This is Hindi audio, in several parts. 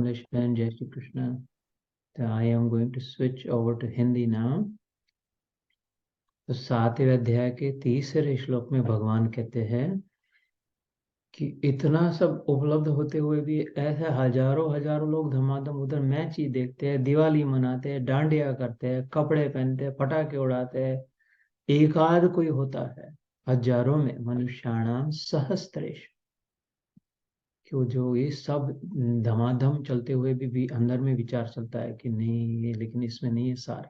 Kamlesh Jai Shri Krishna. So I am going to switch over to Hindi now. तो 7वें अध्याय के 30वें श्लोक में भगवान कहते हैं कि इतना सब उपलब्ध होते हुए भी ऐसे हजारों हजारों लोग धमाधम उधर मैच ही देखते हैं, दिवाली मनाते हैं, डांडिया करते हैं, कपड़े पहनते हैं, पटाखे उड़ाते हैं। एक आध कोई होता है हजारों में, मनुष्याणाम सहस्त्रेश, कि जो ये सब धमाधम चलते हुए भी अंदर में विचार चलता है कि नहीं ये, लेकिन इसमें नहीं है सार।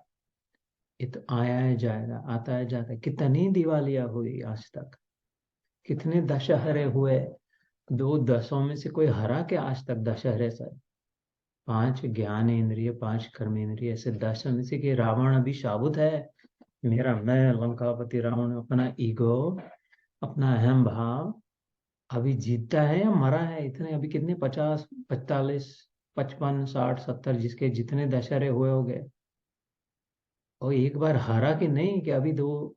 ये तो आया है जाएगा, आता है जाता है। कितनी दिवालियां हुई आज तक, कितने दशहरे हुए। 2 दशों में से कोई हरा के आज तक दशहरे से? 5 ज्ञान इंद्रिय, 5 कर्म इंद्रिय, ऐसे 10 में से कि रावण अभी साबुत है। मेरा मैं लंकापति रावण, अपना ईगो, अपना अहम भाव अभी जीतता है या मरा है? इतने अभी कितने 50, 45, 55, 60, 70 जिसके जितने दशहरे हुए हो गए, और एक बार हारा कि नहीं, कि अभी दो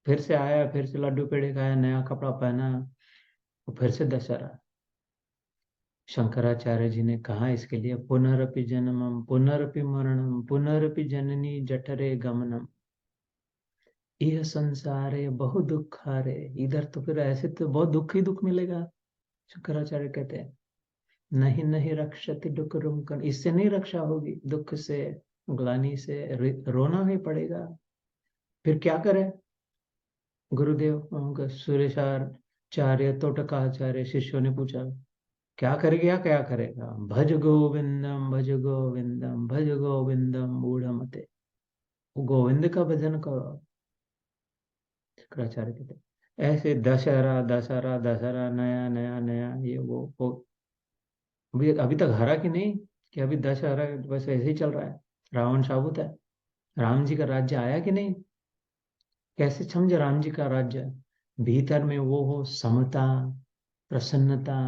फिर से आया, फिर से लड्डू पेड़े खाया, नया कपड़ा पहना, और फिर से दशहरा। शंकराचार्य जी ने कहा इसके लिए, पुनरपि जन्मम पुनरपि मरणम पुनरपि जननी जठरे गमनम यह संसारे बहु दुखारे। इधर तो फिर ऐसे तो बहुत दुख ही दुख मिलेगा। शंकराचार्य कहते हैं नहीं नहीं रक्षति दुख रुमकन, इससे नहीं रक्षा होगी, दुख से, ग्लानि से रोना ही पड़ेगा। फिर क्या करें? गुरुदेव उनका सुरेशाचार्य तोटकाचार्य शिष्यों ने पूछा क्या करेगा, क्या करेगा? भज गोविंदम भज गोविंदम मूढ़मते, गोविंद का भजन करो। शंकराचार्य कहते ऐसे दशहरा दशहरा दशहरा, नया नया नया, ये वो अभी तक हरा कि नहीं? कि अभी दशहरा बस ऐसे ही चल रहा है, रावण साबुत है। राम जी का राज्य आया कि नहीं? कैसे समझे राम जी का राज्य? भीतर में वो हो समता, प्रसन्नता,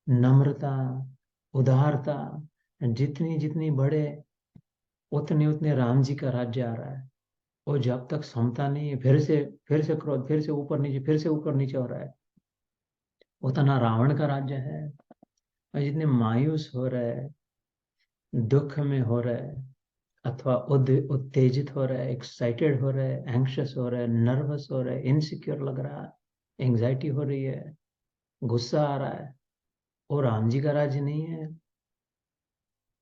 नम्रता, उदारता, जितनी जितनी बढ़े उतने उतने राम जी का राज्य आ रहा है। और जब तक समता नहीं है, फिर से क्रोध, फिर से ऊपर नीचे, फिर से ऊपर नीचे हो रहा है, उतना रावण का राज्य है। और जितने मायूस हो रहे हैं, दुख में हो रहे हैं, अथवा उत्तेजित हो रहा है, एक्साइटेड हो रहा है, एंग्शियस हो रहा है, नर्वस हो रहा है, इनसिक्योर लग रहा है, एंग्जाइटी हो रही है, गुस्सा आ रहा है, और राम जी का राज्य नहीं है।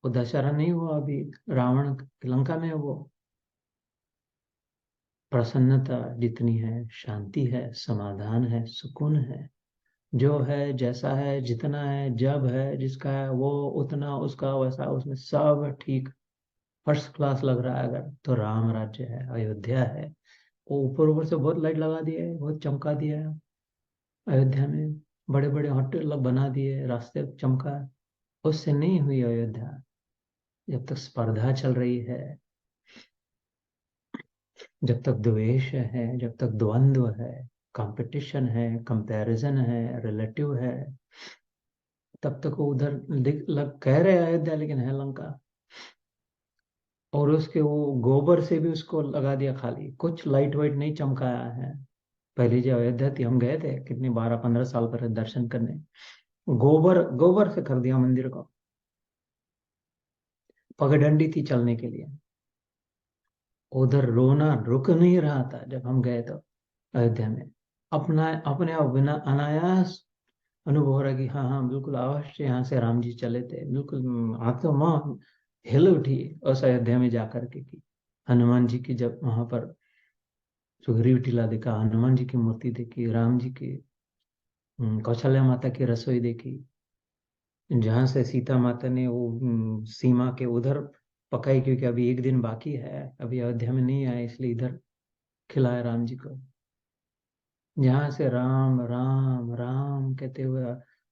वो दशहरा नहीं हुआ अभी, रावण लंका में है। वो प्रसन्नता जितनी है, शांति है, समाधान है, सुकून है, जो है जैसा है, जितना है, जब है, जिसका है वो उतना, उसका वैसा, उसमें सब ठीक, फर्स्ट क्लास लग रहा है। अगर तो राम राज्य है, अयोध्या है। वो ऊपर ऊपर से बहुत लाइट लगा दिया है, बहुत चमका दिया है। अयोध्या में बड़े बड़े होटल बना दिए, रास्ते चमका। उससे नहीं हुई अयोध्या। जब तक स्पर्धा चल रही है, जब तक द्वेष है, जब तक द्वंद्व है, कंपटीशन है, कंपैरिजन है, रिलेटिव है, तब तक वो उधर कह रहे हैं अयोध्या, लेकिन है लंका। और उसके वो गोबर से भी उसको लगा दिया खाली, कुछ लाइट वाइट नहीं चमकाया है। पहले जो अयोध्या थी, हम गए थे कितने 12-15 साल पहले दर्शन करने, गोबर गोबर से कर दिया मंदिर को, पगडंडी थी चलने के लिए। उधर रोना रुक नहीं रहा था जब हम गए तो अयोध्या में। अपना अपने आप बिना अनायास अनुभव हो रहा कि हाँ हाँ बिल्कुल अवश्य यहाँ से राम जी चले थे, बिल्कुल। आत्मा हिल उठी उस अयोध्या में जाकर के की। हनुमान जी की जब वहां पर सुग्रीव टीला देखा, हनुमान जी की मूर्ति देखी, राम जी की, कौशल्या माता की रसोई देखी, जहां से सीता माता ने वो सीमा के उधर पकाई, क्योंकि अभी एक दिन बाकी है, अभी अयोध्या में नहीं आए, इसलिए इधर खिलाया राम जी को। जहां से राम राम राम कहते हुए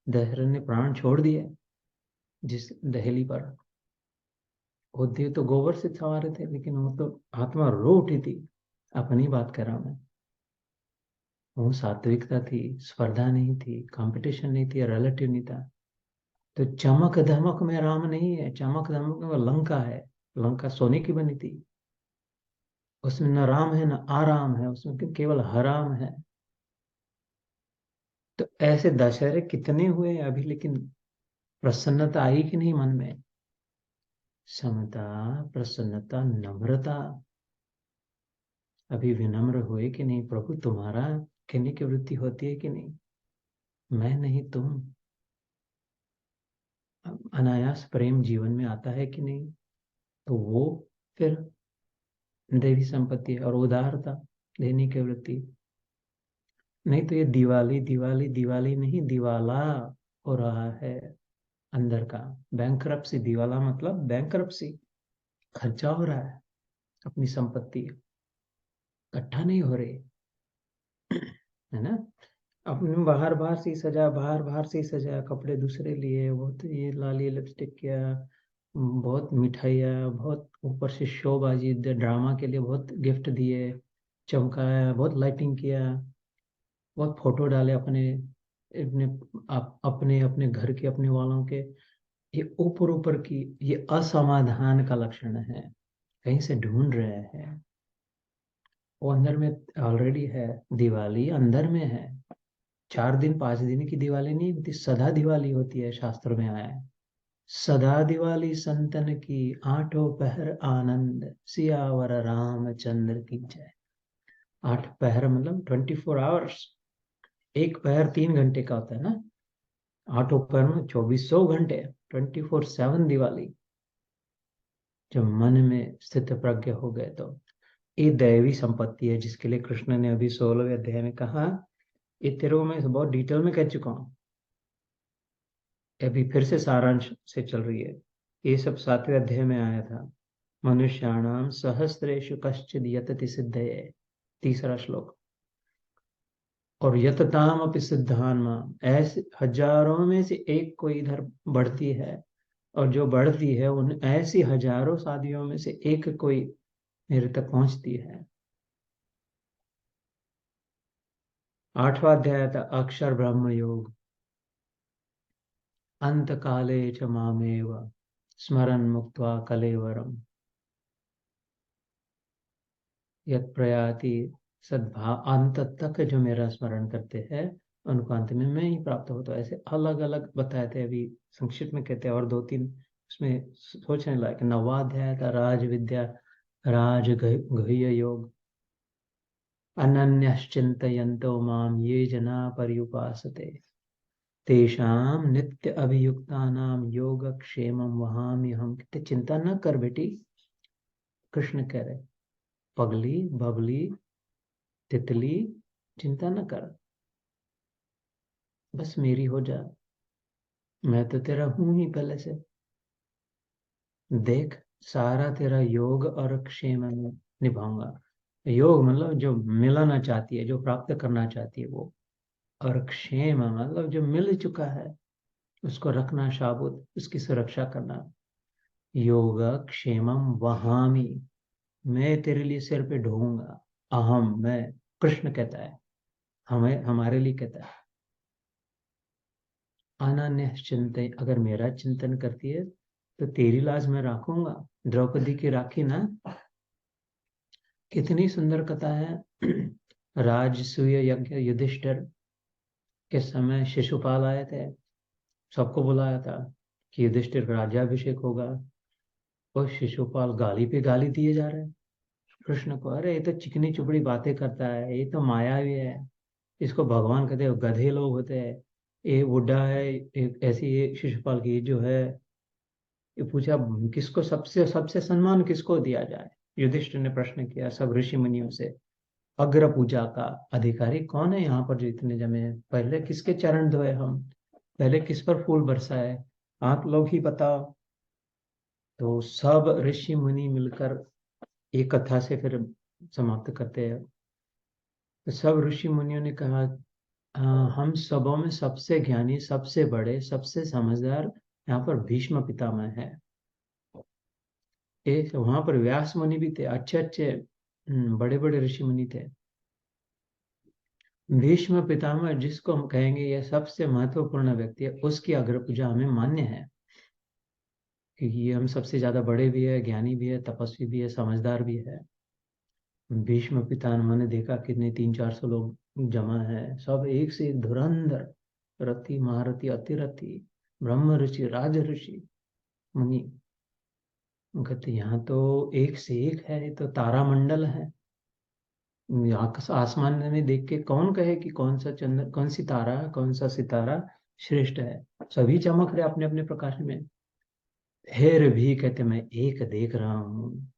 दशरथ ने प्राण छोड़ दिए, जिस दहली पर होती तो गोबर से सवारे थे, लेकिन वो तो आत्मा रो उठी थी। अपनी बात कर रहा मैं। वो सात्विकता थी, स्पर्धा नहीं थी, कंपटीशन नहीं थी, रिलेटिव नहीं था। तो चमक धमक में राम नहीं है, चमक धमक में वो लंका है। लंका सोने की बनी थी, उसमें न राम है न आराम है, उसमें केवल हराम है। तो ऐसे दशहरे कितने हुए अभी, लेकिन प्रसन्नता आई कि नहीं मन में? समता, प्रसन्नता, नम्रता। अभी विनम्र हुए कि नहीं प्रभु, तुम्हारा कहने की वृत्ति होती है कि नहीं, मैं नहीं तुम। अनायास प्रेम जीवन में आता है कि नहीं, तो वो फिर देवी संपत्ति है। और उदारता, देने की वृत्ति। नहीं तो ये दिवाली दिवाली दिवाली नहीं, दिवाला हो रहा है अंदर का। बैंकरप्सी, दिवाला मतलब बैंकरप्सी, खर्चा हो रहा है, अपनी संपत्ति इकट्ठा नहीं हो रही है ना। अपने बाहर बाहर से ही सजा, बाहर बाहर से ही सजा, कपड़े दूसरे लिए, बहुत ये लाली लिपस्टिक किया, बहुत मिठाइयाँ, बहुत ऊपर से शोबाजी, ड्रामा के लिए बहुत गिफ्ट दिए, चमकाया, बहुत लाइटिंग किया, बहुत फोटो डाले अपने अपने अपने अपने घर के, अपने वालों के। ये ऊपर ऊपर की, ये असमाधान का लक्षण है, कहीं से ढूंढ रहे हैं। वो अंदर में ऑलरेडी है, दिवाली अंदर में है। 4 दिन 5 दिन की दिवाली नहीं होती, सदा दिवाली होती है, शास्त्र में आया है। सदा दिवाली संतन की, आठों पहर आनंद, सियावर रामचंद्र की जय। 8 पहर मतलब 24 आवर्स। एक पहर 3 घंटे का होता है ना, 8 पहर में 2400 घंटे, 24/7 दिवाली। जब मन में स्थित प्रज्ञ हो गए तो ये दैवी संपत्ति है, जिसके लिए कृष्ण ने अभी 16वें अध्याय में कहा। ये तेरे को मैं बहुत डिटेल में कह चुका हूँ, अभी फिर से सारांश से चल रही है। ये सब 7वें अध्याय में आया था। मनुष्याणाम सहस्रेषु कश्चिद यतति सिद्धये, तीसरा श्लोक। और यतताम अपि सिद्धान माम, ऐसे हजारों में से एक कोई इधर बढ़ती है, और जो बढ़ती है उन ऐसी हजारों साधियों में से एक कोई मेरे तक पहुंचती है। 8वां अध्याय था अक्षर ब्रह्म योग। अंत काले च मामेव स्मरन मुक्त्वा कलेवरम, यत प्रयाति सद्भाव। अंत तक जो मेरा स्मरण करते हैं, उनको अंत में मैं ही प्राप्त होता हूँ। ऐसे अलग अलग बताए थे, अभी संक्षिप्त में कहते हैं। और 2-3 उसमें सोचने लायक। 9वां अध्याय था राज विद्या, राज गुह्य योग। अनन्यश्चिन्तयन्तो माम ये जना पर्युपासते, तेषाम नित्य अभियुक्तानाम योगक्षेमं वहामि हम। कहते चिंता न कर बेटी, कृष्ण कह रहे, पगली बबली तितली, चिंता न कर, बस मेरी हो जा। मैं तो तेरा हूं ही पहले से। देख, सारा तेरा योग और क्षेम में निभाऊंगा। योग मतलब जो मिलाना चाहती है, जो प्राप्त करना चाहती है वो। और क्षेम मतलब जो मिल चुका है, उसको रखना शाबुत, उसकी सुरक्षा करना। योग क्षेमम वहामी, मैं तेरे लिए सिर पे ढोऊंगा। अहम, मैं, कृष्ण कहता है, हमें हमारे लिए कहता है। अनन्य चिंतन, अगर मेरा चिंतन करती है तो तेरी लाज मैं राखूंगा। द्रौपदी की राखी ना, कितनी सुंदर कथा है। राजसूय यज्ञ युधिष्ठिर के समय शिशुपाल आए थे, सबको बुलाया था कि युधिष्ठिर का राज्याभिषेक होगा। और शिशुपाल गाली पे गाली दिए जा रहे हैं कृष्ण को। अरे ये तो चिकनी चुपड़ी बातें करता है, ये तो मायावी है, इसको भगवान कहते हैं, गधे लोग होते हैं, ये बुढ़ा है। ऐसी ये शिशुपाल की जो है, ये पूछा किसको सबसे सबसे सम्मान किसको दिया जाए। युधिष्ठिर ने प्रश्न किया सब ऋषि मुनियों से, अग्र पूजा का अधिकारी कौन है यहाँ पर जो इतने जमे हैं, पहले किसके चरण धोए हम, पहले किस पर फूल बरसाए, आप लोग ही बताओ। तो सब ऋषि मुनि मिलकर एक कथा से फिर समाप्त करते हैं। तो सब ऋषि मुनियों ने कहा, हम सबों में सबसे ज्ञानी, सबसे बड़े, सबसे समझदार यहाँ पर भीष्म पितामह है। एक वहां पर व्यास मुनि भी थे, अच्छे अच्छे बड़े बड़े ऋषि मुनि थे। भीष्म पितामह जिसको हम कहेंगे यह सबसे महत्वपूर्ण व्यक्ति है, उसकी अग्र पूजा हमें मान्य है, क्योंकि ये हम सबसे ज्यादा बड़े भी है, ज्ञानी भी है, तपस्वी भी है, समझदार भी है। भीष्म पितामह ने देखा कितने 300-400 लोग जमा है, सब एक से एक धुरंधर, रथी महारथी अतिरथी, ब्रह्म ऋषि राज ऋषि मुनि। कहते यहाँ तो एक से एक है, ये तो तारामंडल है। आसमान में देख के कौन कहे कि कौन सा चंद्र, कौन सी तारा, कौन सा सितारा श्रेष्ठ है। सभी चमक रहे अपने अपने प्रकाश में। फिर भी कहते मैं एक देख रहा हूँ,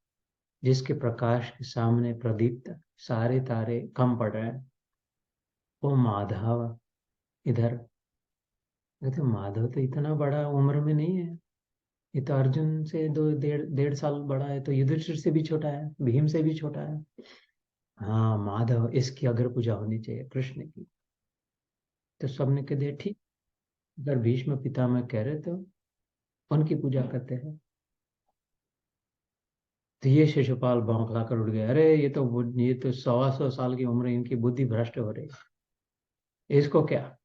जिसके प्रकाश के सामने प्रदीप्त सारे तारे कम पड़ रहे हैं। वो माधव। इधर कहते माधव तो इतना बड़ा उम्र में नहीं है, ये तो अर्जुन से दो डेढ़ डेढ़ साल बड़ा है, तो युधिष्ठिर से भी छोटा है, भीम से भी छोटा है। हाँ माधव, इसकी अग्र पूजा होनी चाहिए कृष्ण की। तो सबने कह दिया ठीक। अगर भीष्म पितामह कह रहे तो उनकी पूजा करते हैं। तो ये शिशुपाल भौंकला कर उठ गए, अरे ये तो 125 साल की उम्र है, इनकी बुद्धि भ्रष्ट हो रही है, इसको क्या,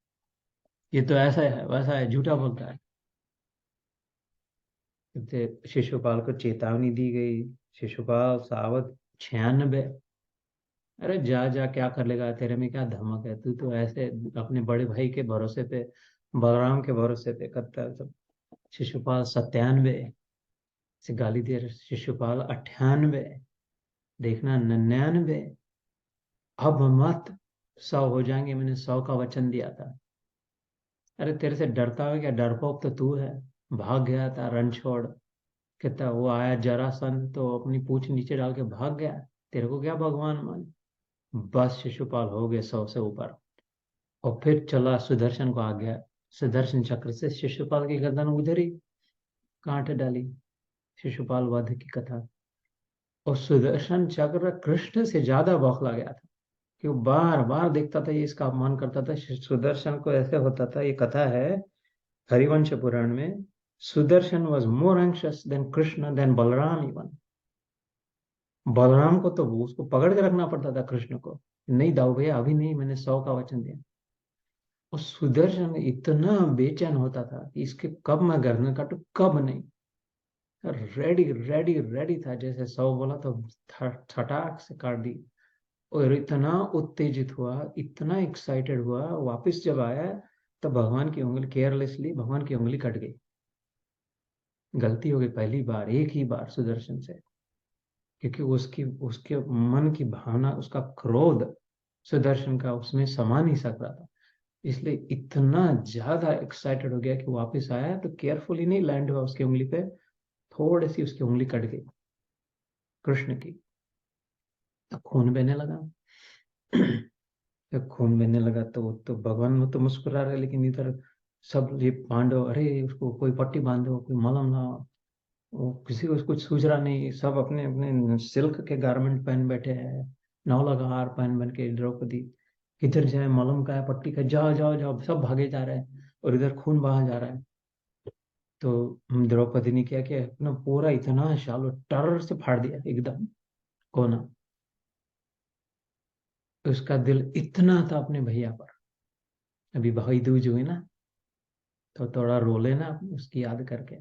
ये तो ऐसा है वैसा है, झूठा बोलता है। तो शिशुपाल को चेतावनी दी गई, शिशुपाल सावध 96। अरे जा जा क्या कर लेगा, तेरे में क्या धमक है, तू तो ऐसे अपने बड़े भाई के भरोसे पे, बलराम के भरोसे पे करता है सब। शिशुपाल 97 से गाली दे रहे, शिशुपाल 98, देखना 99। अब मत, 100 हो जाएंगे, मैंने 100 का वचन दिया था। अरे तेरे से डरता है क्या, डरपोक तो तू है। भाग गया था रण छोड़, कहता वो आया जरासंध तो अपनी पूंछ नीचे डाल के भाग गया, तेरे को क्या भगवान मान। बस शिशुपाल हो गए 100 से ऊपर। और फिर चला सुदर्शन को आ गया, सुदर्शन चक्र से शिशुपाल की गर्दन उधर ही काट डाली। शिशुपाल वध की कथा। और सुदर्शन चक्र कृष्ण से ज्यादा बौखला गया था, कि वो बार बार देखता था, ये इसका अपमान करता था। सुदर्शन को ऐसे होता था, ये कथा है हरिवंश पुराण में। Sudarshan was more anxious than Krishna than Balram even. Balram को तो वो उसको पकड़ के रखना पड़ता था कृष्ण को, नहीं दाऊ भैया अभी नहीं, मैंने 100 का वचन दिया। और सुदर्शन इतना बेचैन होता था कि इसके कब मैं गर्दन काटू कब नहीं। रेडी रेडी रेडी था, जैसे 100 बोला तो छटाक से काट दी। और इतना उत्तेजित हुआ, इतना एक्साइटेड हुआ, वापस जब आया तो भगवान की उंगली, केयरलेसली भगवान की उंगली कट गई। गलती हो गई पहली बार, एक ही बार सुदर्शन से, क्योंकि उसकी उसके मन की भावना, उसका क्रोध सुदर्शन का उसमें समा नहीं सक रहा था। इसलिए इतना ज्यादा एक्साइटेड हो गया कि वापस आया तो केयरफुली नहीं लैंड हुआ उसकी उंगली पे, थोड़ी सी उसकी उंगली कट गई कृष्ण की। तो खून बहने लगा। जब खून बहने लगा तो भगवान वो तो मुस्कुरा रहे, लेकिन इधर सब ये पांडव, अरे उसको कोई पट्टी बांधो, कोई मलहम लाओ। वो किसी को कुछ सूझ रहा नहीं, सब अपने अपने सिल्क के गारमेंट पहन बैठे हैं, नौला का हार पहन बन के। द्रौपदी किधर जाए, मलहम का है, पट्टी का, जाओ जाओ जाओ, सब भागे जा रहे हैं और इधर खून बहा जा रहा है। तो द्रौपदी ने क्या किया, अपना पूरा इतना शालो टर से फाड़ दिया एकदम कोना। उसका दिल इतना था अपने भैया पर। अभी भाई दूज हुई ना, तो थोड़ा रो लेना उसकी याद करके।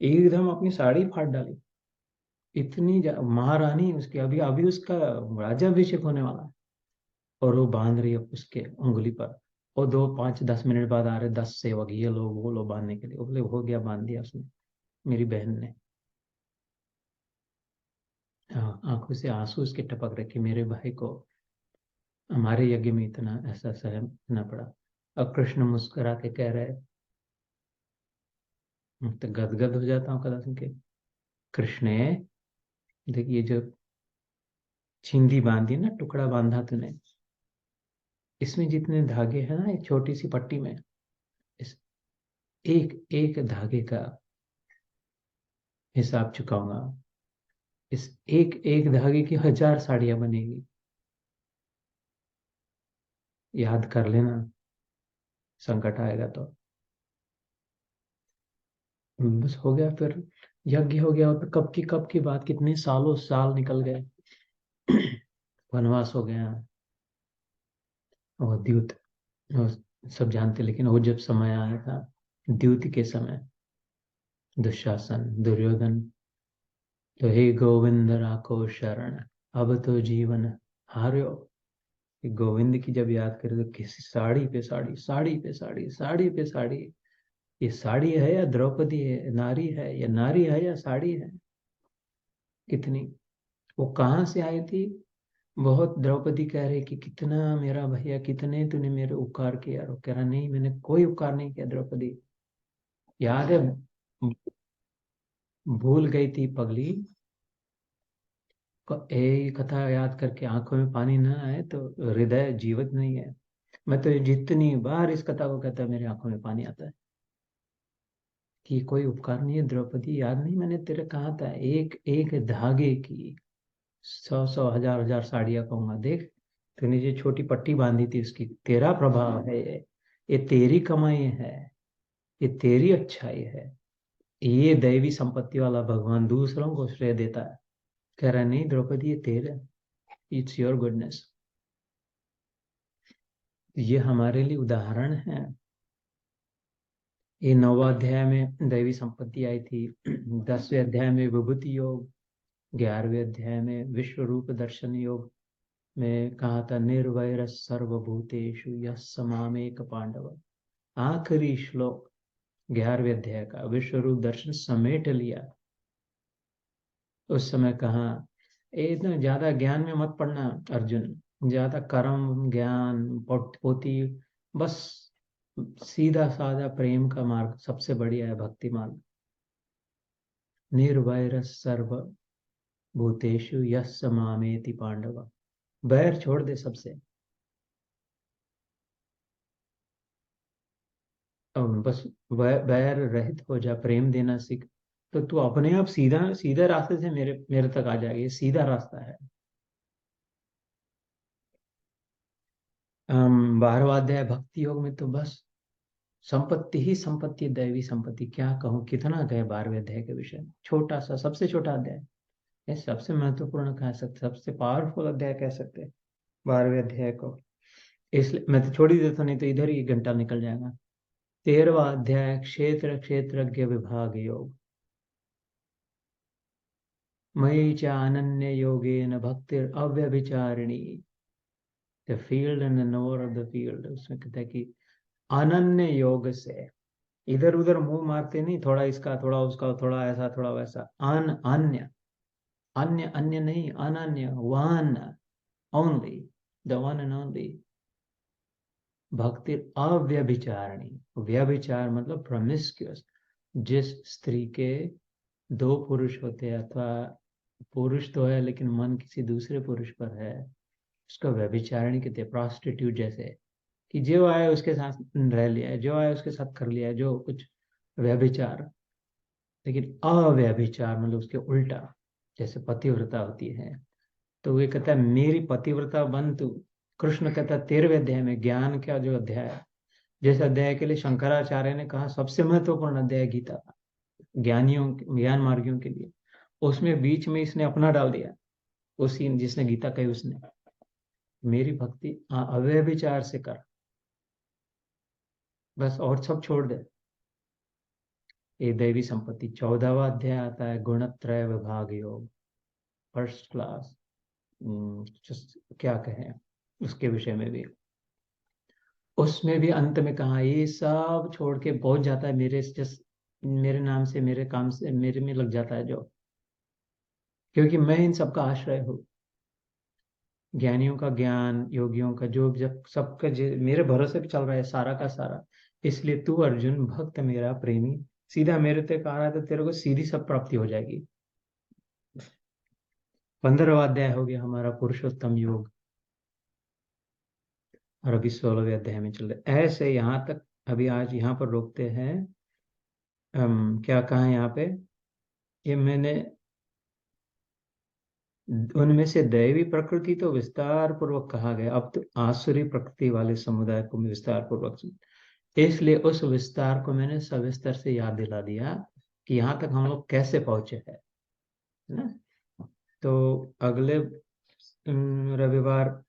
एकदम अपनी साड़ी फाड़ डाली। महारानी उसकी, अभी अभी उसका राज्याभिषेक होने वाला है, और वो बांध रही है उसके उंगली पर। और 2 5 10 मिनट बाद आ रहे 10 सेवक, ये लो वो लो बांधने के लिए। वो बोले हो गया, बांध दिया उसने, मेरी बहन ने। हाँ, आंखों से आंसू उसके टपक रहे कि मेरे भाई को हमारे यज्ञ में इतना ऐसा सहना पड़ा। अब कृष्ण मुस्कुरा के कह रहे, तो गदगद हो जाता हूँ कदा सुन के। कृष्ण, देखिए जो चिंदी बांधी ना, टुकड़ा बांधा तूने, इसमें जितने धागे हैं ना, एक छोटी सी पट्टी में, इस एक एक धागे का हिसाब चुकाऊंगा। इस एक एक धागे की 1000 साड़ियां बनेगी, याद कर लेना, संकट आएगा तो। बस हो गया फिर, यज्ञ हो गया। और कब की बात, कितने सालों साल निकल गए। वनवास हो गया। और द्यूत, और सब जानते, लेकिन वो जब समय आया था द्यूत के समय, दुशासन दुर्योधन, तो हे गोविंद राखो शरण, अब तो जीवन हार्यो। कि गोविंद की जब याद करें तो किसी साड़ी पे साड़ी, साड़ी पे साड़ी, साड़ी पे साड़ी, ये साड़ी है या द्रौपदी है, नारी है या नारी है या साड़ी है, कितनी, वो कहाँ से आई थी। बहुत द्रौपदी कह रही कि कितना मेरा भैया, कितने तूने मेरे उपकार किए यार। वो कह रहा नहीं, मैंने कोई उपकार नहीं किया द्रौपदी, याद है, भूल गई थी पगली। ये कथा याद करके आंखों में पानी ना आए तो हृदय जीवित नहीं है। मैं तो जितनी बार इस कथा को कहता मेरे आंखों में पानी आता है कि ये कोई उपकार नहीं है द्रौपदी, याद नहीं मैंने तेरे कहा था, एक एक धागे की सौ सौ हजार हजार साड़ियां कहूंगा, देख तूने जो छोटी पट्टी बांधी थी उसकी, तेरा प्रभाव है ये तेरी कमाई है, ये तेरी अच्छाई है। ये दैवी संपत्ति वाला भगवान दूसरों को श्रेय देता है, कह रहा है नहीं द्रौपदी ये तेरा, इट्स योर गुडनेस। ये हमारे लिए उदाहरण है। ये 9वां अध्याय में दैवी संपत्ति आई थी, 10वें अध्याय में विभूति योग, 11वें अध्याय में विश्व रूप दर्शन योग में कहा था निर्वैर सर्वभूतेषु यः समामेक पांडव। आखिरी श्लोक 11वें अध्याय का विश्व रूप दर्शन समेट लिया। उस समय कहा इतना ज्यादा ज्ञान में मत पड़ना अर्जुन, ज्यादा कर्म ज्ञान पोती, बस सीधा साधा प्रेम का मार्ग सबसे बढ़िया है, भक्ति मार्ग। निर्वैर सर्व भूतेषु यस्य मामेति पांडव, बैर छोड़ दे सबसे, बस बैर रहित हो जा, प्रेम देना सीख, तो तू अपने आप सीधा सीधे रास्ते से मेरे मेरे तक आ जाएगी, ये सीधा रास्ता है। 12वां अध्याय भक्ति योग में तो बस संपत्ति ही संपत्ति, दैवी संपत्ति, क्या कहूँ कितना गए 12वें अध्याय के विषय में, छोटा सा सबसे छोटा अध्याय, ये सबसे महत्वपूर्ण कह सकते, सबसे पावरफुल अध्याय कह सकते हैं 12वें अध्याय को। इसलिए मैं तो छोड़ ही देता, नहीं तो इधर ही 1 घंटा निकल जाएगा। 13वां अध्याय क्षेत्र क्षेत्रज्ञ विभाग योग, मयि च अनन्य योगेन भक्तिर अव्यभिचारिणी, the field and the knower of the field. उसमें कहता है कि अनन्य योग से, इधर उधर मुंह मारते नहीं, थोड़ा इसका थोड़ा उसका, थोड़ा ऐसा थोड़ा वैसा, अन्य, अन्य अन्य नहीं, अनन्य, one only, the one and only, भक्ति अव्यभिचारिणी। व्यभिचार मतलब प्रोमिस्क्यूअस, जिस स्त्री के 2 पुरुष होते हैं, अथवा पुरुष तो है लेकिन मन किसी दूसरे पुरुष पर है, उसका व्यभिचारिणी कहते हैं, प्रोस्टिट्यूट जैसे, कि जो आए उसके साथ रह लिया, जो आए उसके साथ कर लिया, जो कुछ व्यभिचार। लेकिन अव्यभिचार मतलब उसके उल्टा, जैसे पतिव्रता होती है, तो वे कहता है मेरी पतिव्रता बन तू। कृष्ण कहता है 13वें अध्याय में, ज्ञान का जो अध्याय है, जिस अध्याय के लिए शंकराचार्य ने कहा सबसे महत्वपूर्ण अध्याय गीता था ज्ञानियों ज्ञान मार्गियों के लिए, उसमें बीच में इसने अपना डाल दिया, उसी जिसने गीता कही उसने, मेरी भक्ति अव्यभिचार से कर, बस और सब छोड़ दे। ये दैवी संपत्ति। 14वां अध्याय आता है गुणत्रय विभाग योग, फर्स्ट क्लास, क्या कहें उसके विषय में भी, उसमें भी अंत में कहा ये सब छोड़ के पहुंच जाता है मेरे, जस मेरे नाम से, मेरे काम से, मेरे में लग जाता है जो, क्योंकि मैं इन सबका आश्रय हूँ। ज्ञानियों का ज्ञान, योगियों का जो, जब सबका मेरे भरोसे पे चल रहा है सारा का सारा, इसलिए तू अर्जुन भक्त मेरा प्रेमी सीधा मेरे तक आ रहा है, तो तेरे को सीधी सब प्राप्ति हो जाएगी। 15वां अध्याय हो गया हमारा पुरुषोत्तम योग, और अभी 16वें अध्याय में चल रहे, ऐसे यहाँ तक। अभी आज यहाँ पर रोकते हैं। क्या कहा यहाँ पे, ये मैंने उनमें से दैवी प्रकृति तो विस्तार पूर्वक कहा गया, अब तो आसुरी प्रकृति वाले समुदाय को मैं विस्तार पूर्वक, इसलिए उस विस्तार को मैंने सविस्तर से याद दिला दिया कि यहाँ तक हम लोग कैसे पहुंचे हैं, है ना। तो अगले रविवार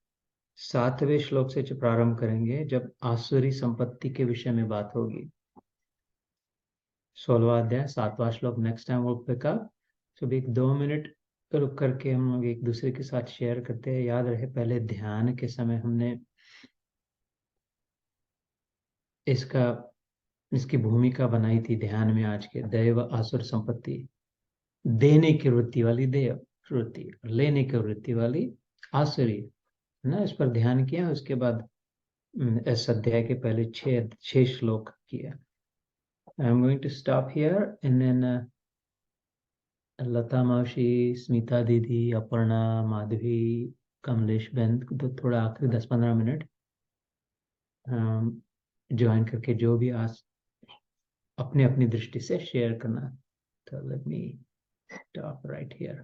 7वें श्लोक से प्रारंभ करेंगे, जब आसुरी संपत्ति के विषय में बात होगी। 16वां अध्याय 7वां श्लोक नेक्स्ट टाइम वो पिकअप। तो एक 2 मिनट रुक करके हम लोग एक दूसरे के साथ शेयर करते हैं। याद रहे पहले ध्यान के समय हमने इसका इसकी भूमिका बनाई थी ध्यान में आज के दैव आसुर संपत्ति। देने की वृत्ति वाली देव वृत्ति, लेने की वृत्ति वाली आसुरी, है ना। इस पर ध्यान किया। उसके बाद इस अध्याय के पहले छह श्लोक किया। I am going to stop here and then Lata मौसी, स्मिता दीदी, अपर्णा, माधवी, कमलेश बहन तो थोड़ा आखिरी 10-15 मिनट ज्वाइन करके जो भी आज अपनी अपनी दृष्टि से शेयर करना। तो let me stop right here.